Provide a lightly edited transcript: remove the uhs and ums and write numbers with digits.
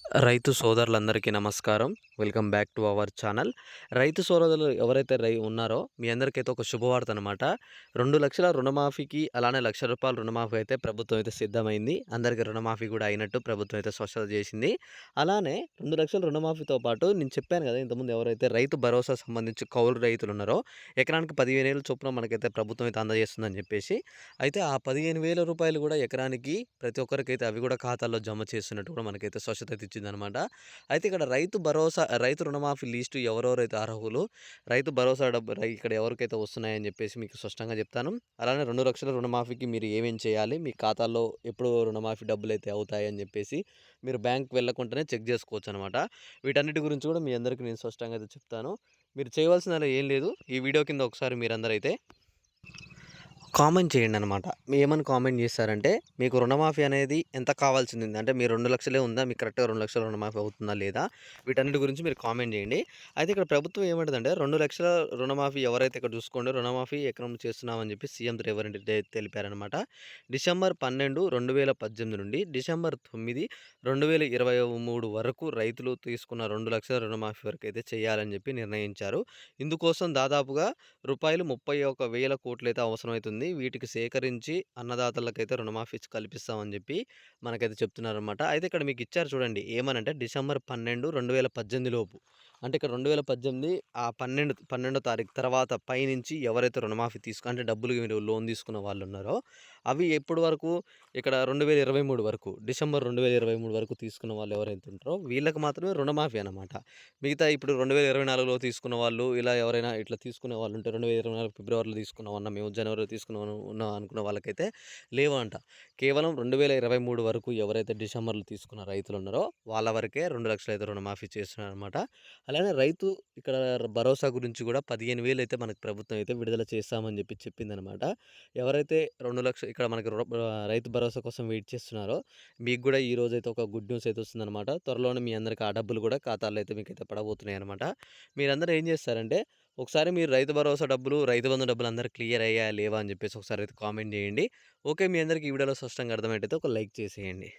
రైతు సోదరులందరికీ నమస్కారం. Welcome back to our channel. రైతు సోదరులు ఎవరైతే ఉన్నారో మీ అందరికైతే ఒక శుభవార్త అనమాట. 2,00,000 రుణమాఫీకి అలానే రూ. 1,00,000 రుణమాఫీ అయితే ప్రభుత్వం అయితే సిద్ధమైంది. అందరికి రుణమాఫీ కూడా అయినట్టు ప్రభుత్వం అయితే స్పష్టత చేసింది. అలానే 2,00,000 రుణమాఫీతో పాటు నేను చెప్పాను కదా! ఇంతకుముందు ఎవరైతే రైతు భరోసా సంబంధించి కౌలు రైతులున్నారో ఎకరానికి 15,000 చొప్పున మనకైతే ప్రభుత్వం అయితే అందజేస్తుందని చెప్పేసి. అయితే ఆ రూ. 15,000 కూడా ఎకరానికి ప్రతి ఒక్కరికైతే అవి కూడా ఖాతాల్లో జమ చేస్తున్నట్టు కూడా మనకైతే స్పష్టత అయితే ఇచ్చిందనమాట. అయితే ఇక్కడ రైతు రుణమాఫీ లిస్టు ఎవరెవరైతే అర్హులు, రైతు భరోసా డబ్బు ఇక్కడ ఎవరికైతే వస్తున్నాయని చెప్పేసి మీకు స్పష్టంగా చెప్తాను. అలానే 2,00,000 రుణమాఫీకి మీరు ఏమేం చేయాలి, మీ ఖాతాల్లో ఎప్పుడు రుణమాఫీ డబ్బులైతే అవుతాయని చెప్పేసి మీరు బ్యాంక్‌కి వెళ్ళకుండానే చెక్ చేసుకోవచ్చనమాట. వీటన్నిటి గురించి కూడా మీ అందరికీ నేను స్పష్టంగా అయితే చెప్తాను. మీరు చేయవలసిందల్లా ఏం లేదు. ఈ వీడియో కింద ఒకసారి మీరందరైతే కామెంట్ చేయండనమాట. ఏమని కామెంట్ చేస్తారంటే, మీకు రుణమాఫీ అనేది ఎంత కావాల్సింది? అంటే మీరు 2,00,000 ఉందా? మీకు కరెక్ట్‌గా 2,00,000 రుణమాఫీ అవుతుందా? లేదా? వీటన్నిటి గురించి మీరు కామెంట్ చేయండి. అయితే ఇక్కడ ప్రభుత్వం ఏమంటదంటే 2,00,000 రుణమాఫీ ఎవరైతే ఇక్కడ చూసుకోండి రుణమాఫీ ఎకరం చేస్తున్నామని చెప్పి సీఎం రేవంత్ రెడ్డి తెలిపారనమాట. డిసెంబర్ 12, 2018 నుండి డిసెంబర్ 9, 2023 వరకు రైతులు తీసుకున్న 2,00,000 రుణమాఫీ వరకైతే చేయాలని చెప్పి నిర్ణయించారు. ఇందుకోసం దాదాపుగా రూపాయలు 31,000 కోట్లయితే అవసరమైతుంది. వీటికి సేకరించి అన్నదాతలకైతే రుణమాఫీ కల్పిస్తామని జెప్పి మనకైతే చెప్తున్నారనమాట. అయితే ఇక్కడ మీకిచ్చారు చూడండి. ఏమనంటే డిసెంబర్ 12, 2018 లోపు. అంటే ఇక్కడ 2018 ఆ 12 తారీఖు తర్వాత పైనుంచి ఎవరైతే రుణమాఫీ అంటే డబ్బులు మీరు లోన్ తీసుకున్న వాళ్ళున్నారో, అవి ఎప్పటి వరకు ఇక్కడ 2023 వరకు డిసెంబర్ 2023 వరకు తీసుకున్న వాళ్ళు ఎవరైతే ఉంటారో వీళ్ళకి మాత్రమే రుణమాఫీ అనమాట. మిగతా ఇప్పుడు 2024లో తీసుకున్న వాళ్ళు ఇలా ఎవరైనా ఇట్లా తీసుకునే వాళ్ళు ఉంటే 2024 ఫిబ్రవరిలో తీసుకున్నామన్నా మేము జనవరిలో ఉన్నాం అనుకున్న వాళ్ళకైతే లేవంట. కేవలం 2023 వరకు ఎవరైతే డిసెంబర్‌లో తీసుకున్న రైతులున్నారో వాళ్ళ వరకే 2,00,000 అయితే రుణమాఫీ చేస్తున్నారనమాట. అలానే రైతు ఇక్కడ భరోసా గురించి కూడా 15,000 అయితే మనకు ప్రభుత్వం అయితే విడుదల చేస్తామని చెప్పి చెప్పిందనమాట. ఎవరైతే 2,00,000 ఇక్కడ మనకి రైతు భరోసా కోసం వెయిట్ చేస్తున్నారో మీకు కూడా ఈ రోజైతే ఒక గుడ్ న్యూస్ అయితే వస్తుందనమాట. త్వరలోనే మీ అందరికి ఆ డబ్బులు కూడా ఖాతాల్లో అయితే మీకైతే పడబోతున్నాయనమాట. మీరందరూ ఏం చేస్తారంటే ఒకసారి మీరు రైతు భరోసా డబ్బులు, రైతు బంధు డబ్బులు అందరికి క్లియర్ అయ్యాయా లేవా అని చెప్పేసి ఒకసారి అయితే కామెంట్ చేయండి. ఓకే. మీ అందరికి ఈ వీడియోలో స్పష్టంగా అర్థమయ్యేటైతే ఒక లైక్ చేసేయండి.